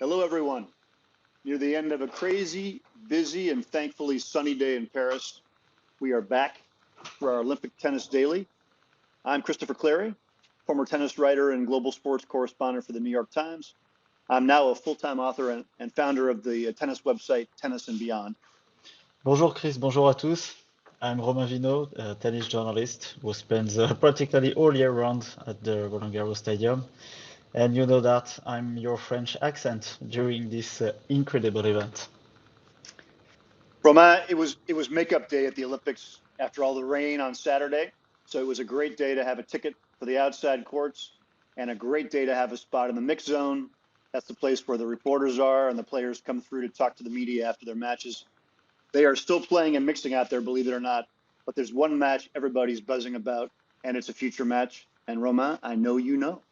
Hello, everyone. Near the end of a crazy, busy, and thankfully sunny day in Paris, we are back for our Olympic Tennis Daily. I'm Christopher Clarey, former tennis writer and global sports correspondent for the New York Times. I'm now a full-time author and founder of the tennis website Tennis and Beyond. Bonjour Chris, bonjour à tous. I'm Romain Vinot, a tennis journalist who spends practically all year round at the Roland Garros Stadium. And you know that I'm your French accent during this incredible event. Romain, it was makeup day at the Olympics after all the rain on Saturday. So it was a great day to have a ticket for the outside courts and a great day to have a spot in the mix zone. That's the place where the reporters are and the players come through to talk to the media after their matches. They are still playing and mixing out there, believe it or not. But there's one match everybody's buzzing about, and it's a future match. And Romain, I know you know.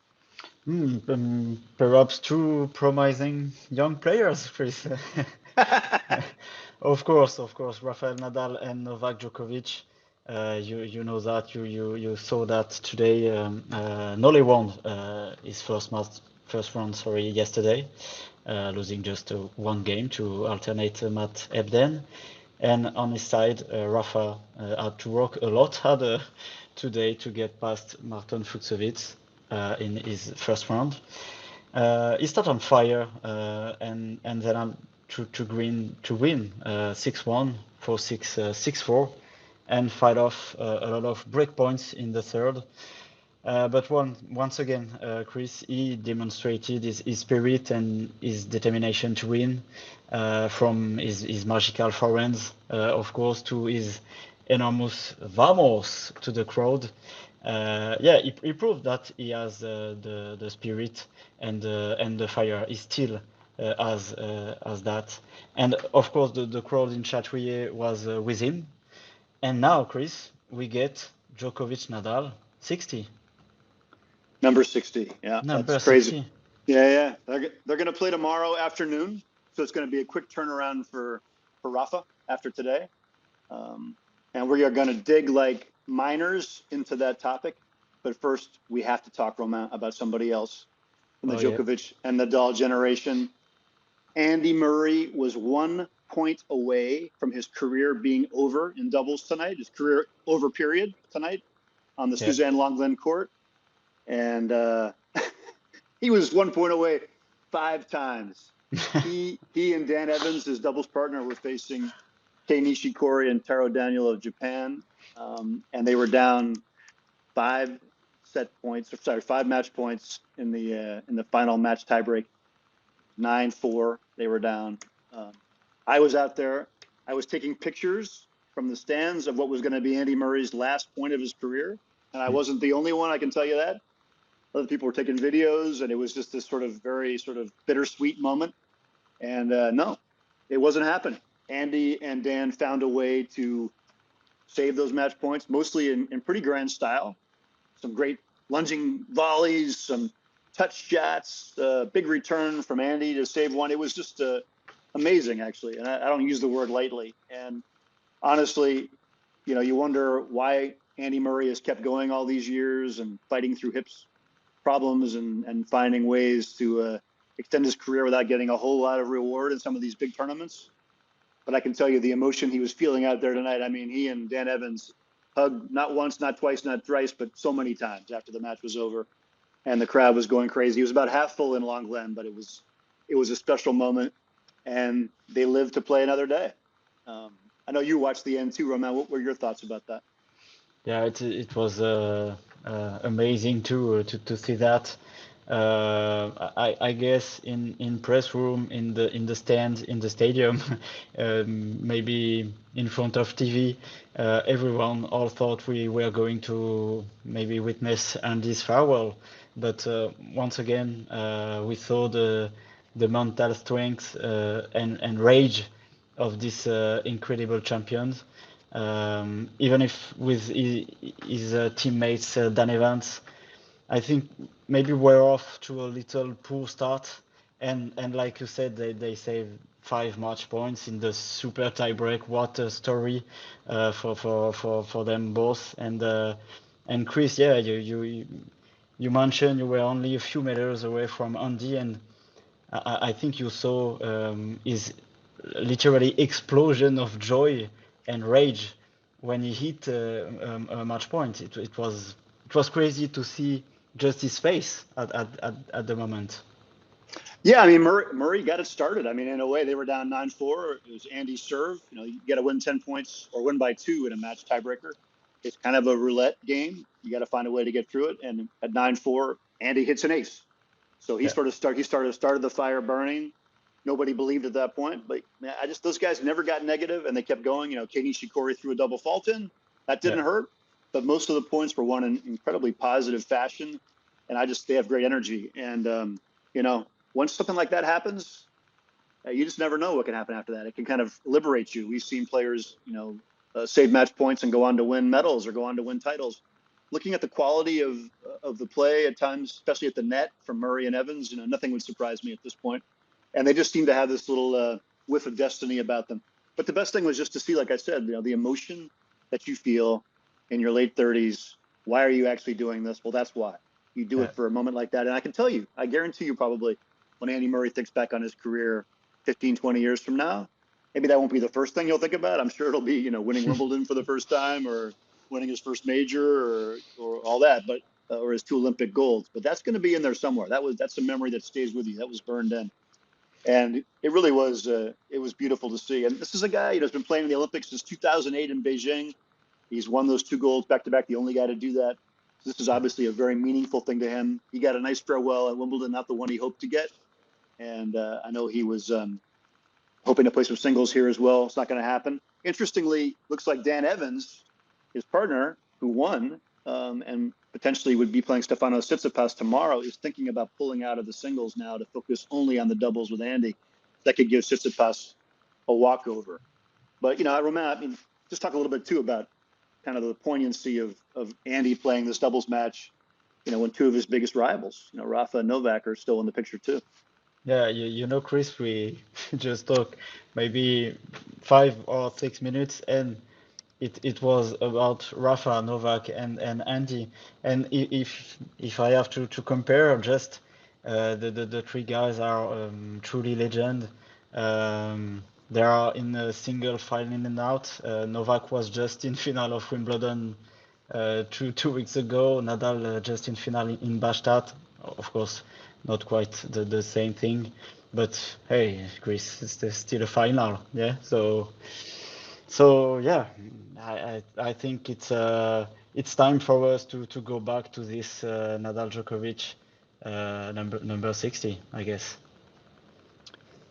Perhaps two promising young players, Chris. Of course, Rafael Nadal and Novak Djokovic. You know that you saw that today. Nole won his first round, sorry, yesterday, losing just one game to alternate Matt Ebden. And on his side, Rafa had to work a lot harder today to get past Marton Fucsovics in his first round. He started on fire and then to win 6-1, 4-6, 6-4, and fight off a lot of break points in the third. But once again, Chris, he demonstrated his spirit and his determination to win, from his magical forehands, of course, to his enormous vamos to the crowd. He proved that he has the spirit and the fire. He still has that. And of course, the crowd in Chatrier was with him. And now, Chris, we get Djokovic Nadal 60. Number 60. Yeah, Number that's crazy. 60. Yeah. They're going to play tomorrow afternoon. So it's going to be a quick turnaround for Rafa after today. And we are going to dig like miners into that topic. But first, we have to talk, Romain, about somebody else from the Djokovic and Nadal generation. Andy Murray was 1 point away from his career being over in doubles tonight, his career over period tonight on the Suzanne Lenglen court. And he was 1 point away 5 times. He and Dan Evans, his doubles partner, were facing Kei Nishikori and Taro Daniel of Japan, and they were down 5 match points in the final match tiebreak. 9-4, they were down. I was out there. I was taking pictures from the stands of what was going to be Andy Murray's last point of his career, and I wasn't the only one, I can tell you that. Other people were taking videos, and it was just this very bittersweet moment. And no, it wasn't happening. Andy and Dan found a way to save those match points, mostly in pretty grand style. Some great lunging volleys, some touch shots, big return from Andy to save one. It was just amazing, actually. And I don't use the word lightly. And honestly, you wonder why Andy Murray has kept going all these years and fighting through hips problems and finding ways to extend his career without getting a whole lot of reward in some of these big tournaments. But I can tell you the emotion he was feeling out there tonight. I mean, he and Dan Evans hugged not once, not twice, not thrice, but so many times after the match was over. And the crowd was going crazy. It was about half full in Lenglen, but it was a special moment. And they lived to play another day. I know you watched the end too, Romain. What were your thoughts about that? Yeah, it was amazing to see that. I guess in press room, in the stand, in the stadium, maybe in front of TV, everyone all thought we were going to maybe witness Andy's farewell. But once again, we saw the mental strength and rage of these incredible champions. Even if with his teammates Dan Evans, I think maybe we're off to a little poor start, and like you said, they saved 5 match points in the super tiebreak. What a story for them both. And Chris, yeah, you mentioned you were only a few meters away from Andy, and I think you saw his literally explosion of joy and rage when he hit a match point. It was crazy to see just his face at the moment. Yeah, I mean Murray got it started. I mean, in a way, they were down 9-4. It was Andy's serve. You know, you got to win 10 points or win by 2 in a match tiebreaker. It's kind of a roulette game. You got to find a way to get through it. And at 9-4, Andy hits an ace. So he Yeah. started the fire burning. Nobody believed at that point, but man, those guys never got negative and they kept going. You know, Kei Nishikori threw a double fault in. That didn't Yeah. hurt, but most of the points were won in incredibly positive fashion. And they have great energy. And you know, once something like that happens, you just never know what can happen after that. It can kind of liberate you. We've seen players, you know, save match points and go on to win medals or go on to win titles. Looking at the quality of the play at times, especially at the net from Murray and Evans, you know, nothing would surprise me at this point. And they just seem to have this little whiff of destiny about them. But the best thing was just to see, like I said, you know, the emotion that you feel in your late 30s. Why are you actually doing this? Well, that's why. You do Yeah. it for a moment like that. And I can tell you, I guarantee you probably when Andy Murray thinks back on his career 15, 20 years from now, maybe that won't be the first thing you'll think about. I'm sure it'll be, you know, winning Wimbledon for the first time or winning his first major or all that, but or his 2 Olympic golds. But that's going to be in there somewhere. That's a memory that stays with you. That was burned in. And it really was it was beautiful to see. And this is a guy, you know, has been playing in the Olympics since 2008 in Beijing. He's won those 2 golds back to back, the only guy to do that. So this is obviously a very meaningful thing to him. He got a nice farewell at Wimbledon, not the one he hoped to get. And I know he was hoping to play some singles here as well. It's not going to happen. Interestingly, looks like Dan Evans, his partner, who won and potentially would be playing Stefanos Tsitsipas tomorrow, is thinking about pulling out of the singles now to focus only on the doubles with Andy. That could give Tsitsipas a walkover. But, you know, Romain, I mean, just talk a little bit too about kind of the poignancy of Andy playing this doubles match, you know, when 2 of his biggest rivals, you know, Rafa and Novak are still in the picture too. Yeah, you know, Chris, we just talked maybe 5 or 6 minutes, and it was about Rafa, Novak, and Andy. And if I have to compare, just the 3 guys are truly legend. They are in a single file in and out. Novak was just in final of Wimbledon 2 weeks ago. Nadal just in final in Bastad. Of course, not quite the same thing, but hey, Chris, it's still a final, yeah. So yeah, I think it's time for us to go back to this Nadal Djokovic number 60, I guess.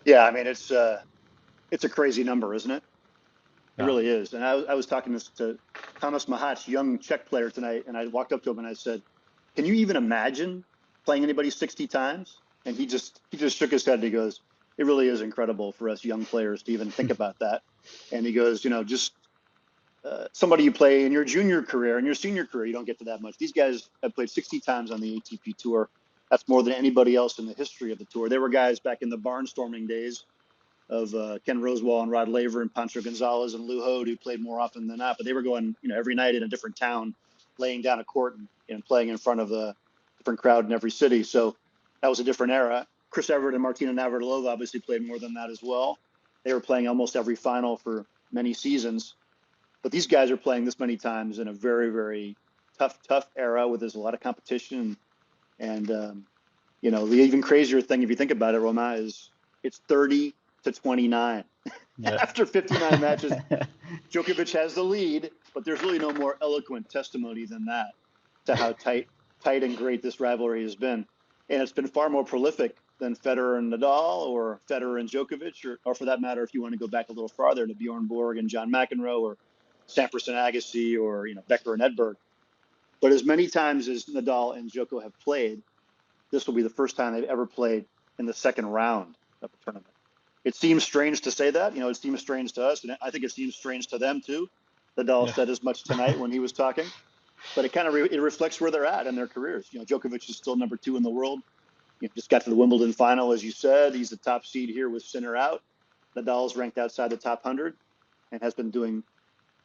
Yeah, I mean, it's a crazy number, isn't it? It Yeah. really is. And I was talking to Thomas Mahatch, young Czech player tonight, and I walked up to him and I said, "Can you even imagine playing anybody 60 times?" And he just shook his head and he goes, "It really is incredible for us young players to even think about that." And he goes, "You know, just somebody you play in your junior career and your senior career, you don't get to that much. These guys have played 60 times on the ATP tour. That's more than anybody else in the history of the tour. There were guys back in the barnstorming days of Ken Rosewall and Rod Laver and Pancho Gonzalez and Lou Hode, who played more often than not, but they were going, you know, every night in a different town, laying down a court and playing in front of a different crowd in every city. So that was a different era. Chris Evert and Martina Navratilova obviously played more than that as well. They were playing almost every final for many seasons. But these guys are playing this many times in a very, very tough era where there's a lot of competition. And you know, the even crazier thing, if you think about it, Roma, is it's 30-29 Yeah. after 59 matches. Djokovic has the lead, but there's really no more eloquent testimony than that to how tight and great this rivalry has been. And it's been far more prolific than Federer and Nadal or Federer and Djokovic, or for that matter, if you want to go back a little farther to Bjorn Borg and John McEnroe or Sampras and Agassi or, you know, Becker and Edberg. But as many times as Nadal and Djoko have played, this will be the first time they've ever played in the second round of a tournament. It seems strange to say that, you know, it seems strange to us, and I think it seems strange to them too. Nadal Yeah. said as much tonight when he was talking, but it kind of it reflects where they're at in their careers. You know, Djokovic is still number 2 in the world. You know, just got to the Wimbledon final, as you said. He's the top seed here with Sinner out. Nadal's ranked outside the top 100 and has been doing,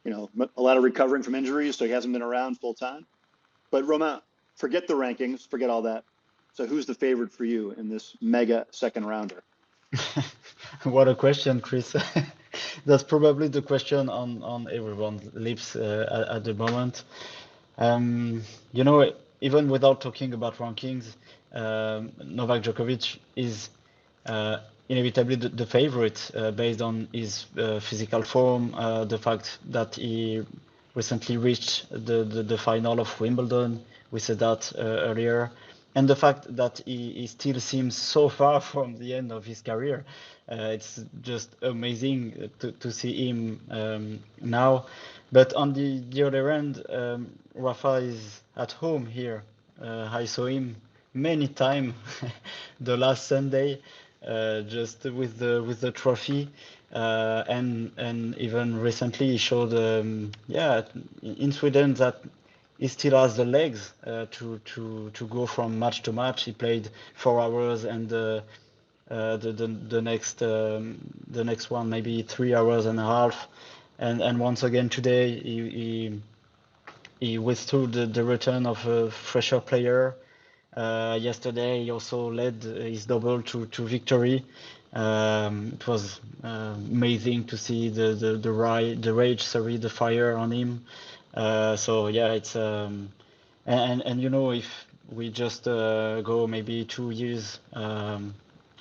you know, a lot of recovering from injuries, so he hasn't been around full time. But Romain, forget the rankings, forget all that. So who's the favorite for you in this mega second rounder? What a question, Chris. That's probably the question on everyone's lips at the moment. You know, even without talking about rankings, Novak Djokovic is inevitably the favorite based on his physical form, the fact that he recently reached the final of Wimbledon. We said that earlier. And the fact that he still seems so far from the end of his career. It's just amazing to see him now. But on the other end, Rafa is at home here. I saw him many times the last Sunday, just with the trophy, and even recently he showed, yeah, in Sweden that he still has the legs to go from match to match. He played 4 hours, and the next one maybe 3 hours and a half, and once again today he withstood the return of a fresher player. Yesterday he also led his double to victory. It was amazing to see the rage, sorry, the fire on him. So yeah, it's and you know, if we just go maybe 2 years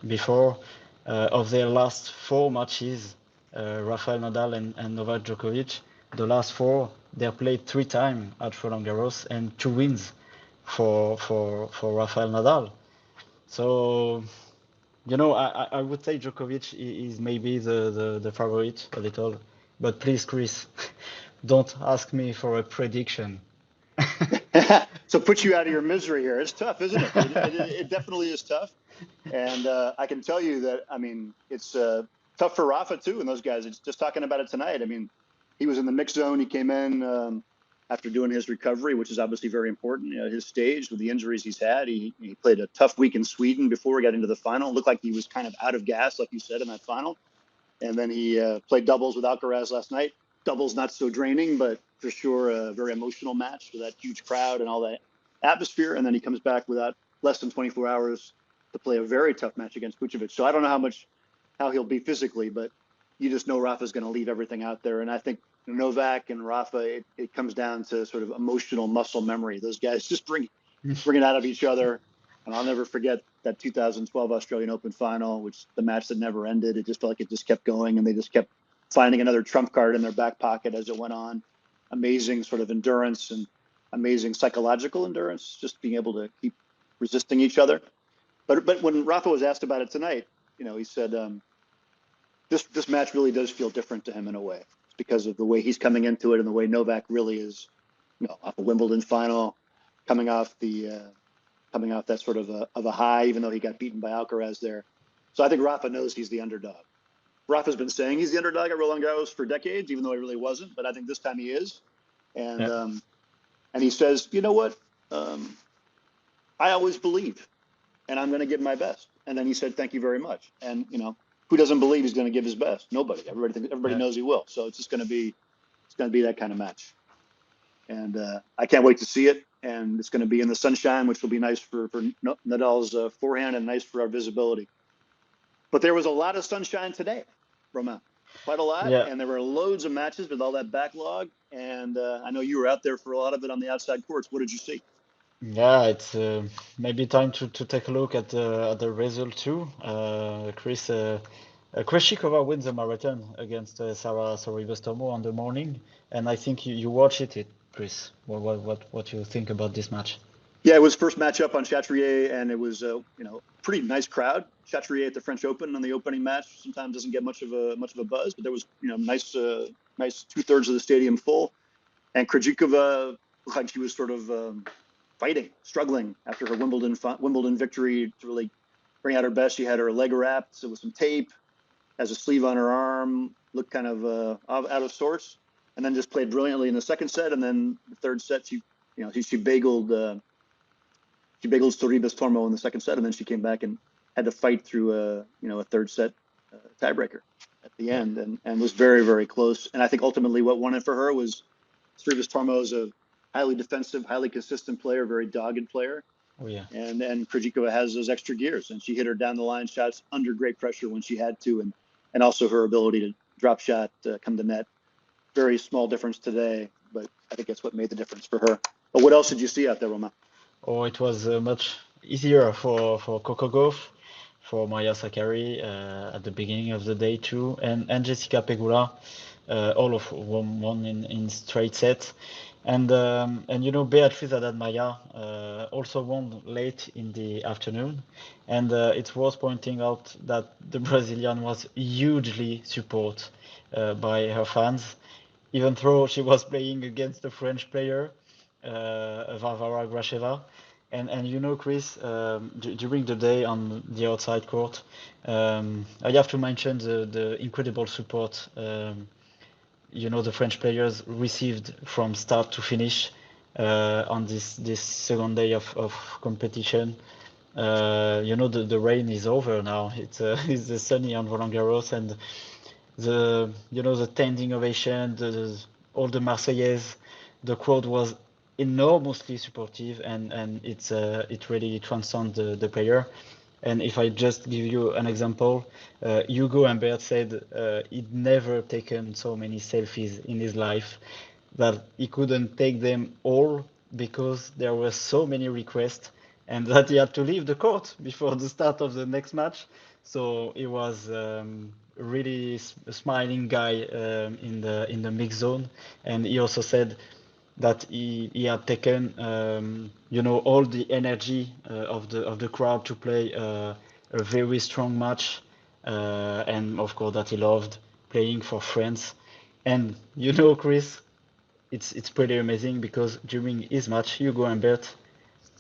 before, of their last 4 matches, Rafael Nadal and Novak Djokovic, the last four they played 3 times at Roland Garros, and 2 wins for Rafael Nadal. So you know, I would say Djokovic is maybe the favorite a little, but please, Chris, don't ask me for a prediction. So put you out of your misery here. It's tough, isn't it? It definitely is tough. And I can tell you that, I mean, it's tough for Rafa too, and those guys. It's just talking about it tonight. I mean, he was in the mixed zone. He came in after doing his recovery, which is obviously very important. You know, his stage with the injuries he's had. He played a tough week in Sweden before he got into the final. It looked like he was kind of out of gas, like you said, in that final. And then he played doubles with Alcaraz last night. Doubles not so draining, but for sure a very emotional match with that huge crowd and all that atmosphere. And then he comes back without less than 24 hours to play a very tough match against Vucevic. So I don't know how he'll be physically, but you just know Rafa's going to leave everything out there. And I think Novak and Rafa, it comes down to sort of emotional muscle memory. Those guys just bring it out of each other. And I'll never forget that 2012 Australian Open final, which the match that never ended. It just felt like it just kept going, and they just kept finding another trump card in their back pocket as it went on. Amazing sort of endurance and amazing psychological endurance, just being able to keep resisting each other. But when Rafa was asked about it tonight, you know, he said this match really does feel different to him in a way. It's because of the way he's coming into it and the way Novak really is, you know, off a Wimbledon final, coming off that sort of a high, even though he got beaten by Alcaraz there. So I think Rafa knows he's the underdog. Rafa's been saying he's the underdog at Roland Garros for decades, even though he really wasn't. But I think this time he is. And Yeah. and he says, you know what? I always believe, and I'm going to give my best. And then he said, thank you very much. And you know, who doesn't believe he's going to give his best? Nobody. Everybody Yeah. knows he will. So it's just going to be that kind of match. And I can't wait to see it. And it's going to be in the sunshine, which will be nice for Nadal's forehand and nice for our visibility. But there was a lot of sunshine today, Romain. Quite a lot. Yeah. And there were loads of matches with all that backlog. And I know you were out there for a lot of it on the outside courts. What did you see? Yeah, it's maybe time to take a look at the result too. Chris, Kreshikova wins the marathon against Sarah Sorribes-Tormo on the morning, and I think you watch it, Chris. What you think about this match? Yeah, it was first matchup on Chatrier, and it was you know, pretty nice crowd. Chatrier at the French Open on the opening match sometimes doesn't get much of a buzz, but there was, you know, nice 2/3 of the stadium full. And Krejcikova looked like she was sort of fighting, struggling after her Wimbledon victory to really bring out her best. She had her leg wrapped with some tape, has a sleeve on her arm, looked kind of out of sorts, and then just played brilliantly in the second set. And then the third set, she bageled Sorribes-Tormo in the second set, and then she came back and had to fight through a third set tiebreaker at the Yeah. end, and was very, very close. And I think ultimately what won it for her was Sorribes-Tormo is a highly defensive, highly consistent player, very dogged player. Oh yeah. And Krejcikova has those extra gears, and she hit her down the line shots under great pressure when she had to, and also her ability to drop shot, come to net. Very small difference today, but I think that's what made the difference for her. But what else did you see out there, Romain? Oh, it was much easier for Coco Gauff, for Maria Sakkari at the beginning of the day too, and Jessica Pegula, all of won in straight sets. And you know, Beatriz Haddad Maia also won late in the afternoon, and it's worth pointing out that the Brazilian was hugely supported by her fans, even though she was playing against a French player, Varvara Gracheva. And you know, Chris, during the day on the outside court, I have to mention the incredible support you know the French players received from start to finish on this second day of competition. You know the rain is over now. It's sunny on Roland Garros, and the you know the standing ovation, all the Marseillaise, the crowd was enormously supportive, and it really transcends the player. And if I just give you an example, Hugo Humbert said he'd never taken so many selfies in his life, that he couldn't take them all because there were so many requests, and that he had to leave the court before the start of the next match. So he was really a smiling guy in the mix zone, and he also said that he had taken you know all the energy of the crowd to play a very strong match, and of course that he loved playing for France. And you know, Chris, it's pretty amazing because during his match, Hugo Humbert,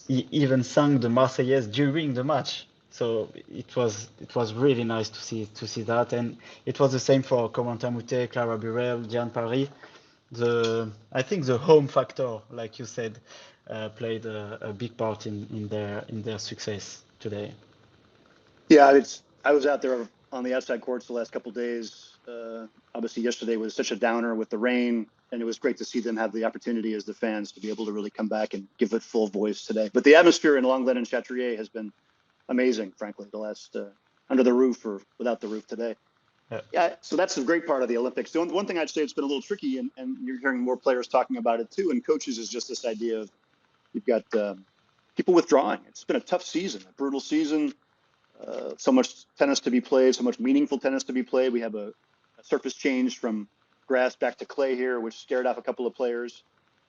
he even sang the Marseillaise during the match. So it was really nice to see that, and it was the same for Corentin Moutet, Clara Burel, Diane Paris. I think the home factor, like you said, played a big part in their success today. Yeah, I was out there on the outside courts the last couple of days. Obviously, yesterday was such a downer with the rain, and it was great to see them have the opportunity as the fans to be able to really come back and give it full voice today. But the atmosphere in Longlen and Chatrier has been amazing, frankly, the last under the roof or without the roof today. Yeah. Yeah, so that's the great part of the Olympics. The one thing I'd say it's been a little tricky, and you're hearing more players talking about it too, and coaches, is just this idea of you've got people withdrawing. It's been a tough season, a brutal season. So much tennis to be played, so much meaningful tennis to be played. We have a surface change from grass back to clay here, which scared off a couple of players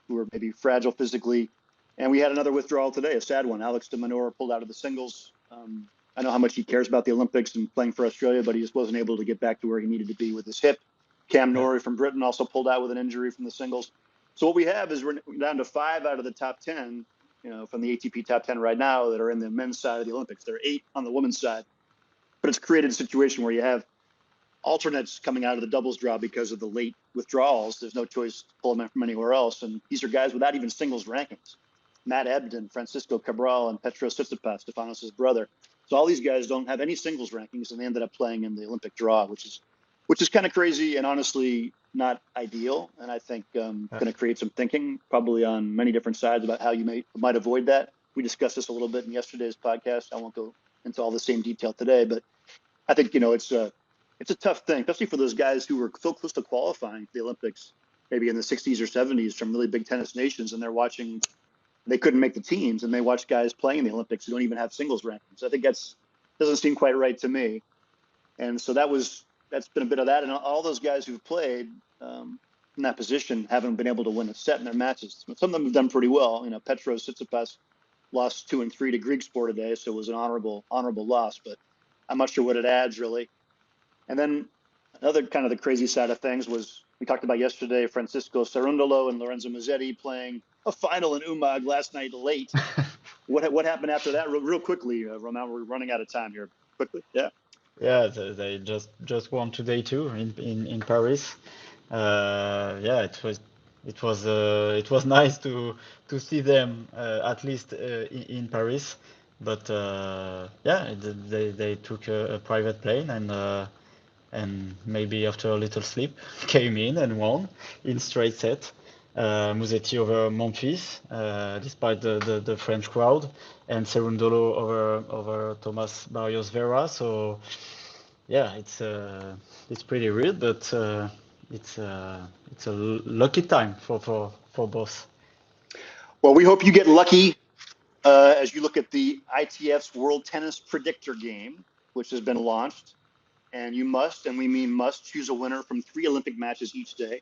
who were maybe fragile physically. And we had another withdrawal today, a sad one. Alex de Minaur pulled out of the singles. I know how much he cares about the Olympics and playing for Australia, but he just wasn't able to get back to where he needed to be with his hip. Cam Norrie from Britain also pulled out with an injury from the singles. So what we have is we're down to 5 out of the top 10, you know, from the ATP top 10 right now that are in the men's side of the Olympics. There are 8 on the women's side, but it's created a situation where you have alternates coming out of the doubles draw because of the late withdrawals. There's no choice to pull them in from anywhere else. And these are guys without even singles rankings. Matt Ebden, Francisco Cabral, and Petros Tsitsipas, Stefanos' brother. So all these guys don't have any singles rankings, and they ended up playing in the Olympic draw, which is kind of crazy and honestly not ideal. And I think going to create some thinking probably on many different sides about how you might avoid that. We discussed this a little bit in yesterday's podcast. I won't go into all the same detail today, but I think, you know, it's a tough thing, especially for those guys who were so close to qualifying for the Olympics, maybe in the 60s or 70s from really big tennis nations, and they're watching. They couldn't make the teams, and they watch guys playing in the Olympics who don't even have singles rankings. I think doesn't seem quite right to me. And so that's been a bit of that. And all those guys who've played in that position haven't been able to win a set in their matches. Some of them have done pretty well. You know, Petros Tsitsipas lost 2 and 3 to Griekspoor today, so it was an honorable loss. But I'm not sure what it adds really. And then another kind of the crazy side of things was we talked about yesterday, Francisco Cerundolo and Lorenzo Musetti playing a final in Umag last night late. What happened after that? Real quickly, Romain, we're running out of time here. Quickly, yeah. Yeah, they just won today too in Paris. Yeah, it was nice to see them at least in Paris. But yeah, they took a private plane, and maybe after a little sleep came in and won in straight set. Musetti over Monfils, despite the French crowd, and Cerundolo over Thomas Barrios Vera. So yeah, it's pretty weird, but it's a lucky time for both. Well, we hope you get lucky as you look at the ITF's World Tennis Predictor game, which has been launched. And you must, and we mean must, choose a winner from 3 Olympic matches each day.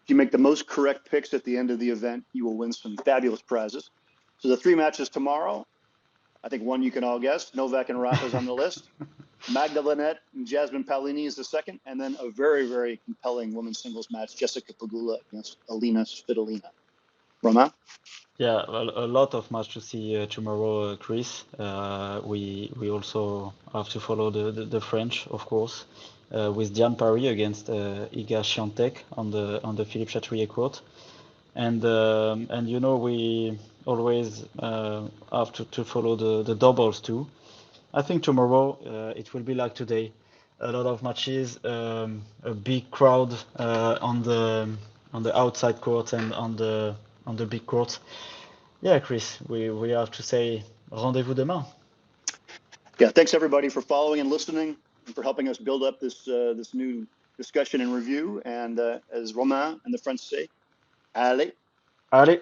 If you make the most correct picks at the end of the event, you will win some fabulous prizes. So the 3 matches tomorrow, I think one you can all guess. Novak and Rafa is on the list. Magda Linette and Jasmine Paolini is the second. And then a very, very compelling women's singles match, Jessica Pegula against Alina Svitolina. Romain? Yeah, a lot of match to see tomorrow, Chris. We also have to follow the French, of course, with Diane Parry against Iga Świątek on the Philippe Chatrier court, and we always have to follow the doubles too. I think tomorrow it will be like today, a lot of matches, a big crowd on the outside court and on the big court. Yeah, Chris, we have to say rendezvous demain. Yeah, thanks everybody for following and listening and for helping us build up this new discussion and review. And as Romain and the French say, allez. Allez.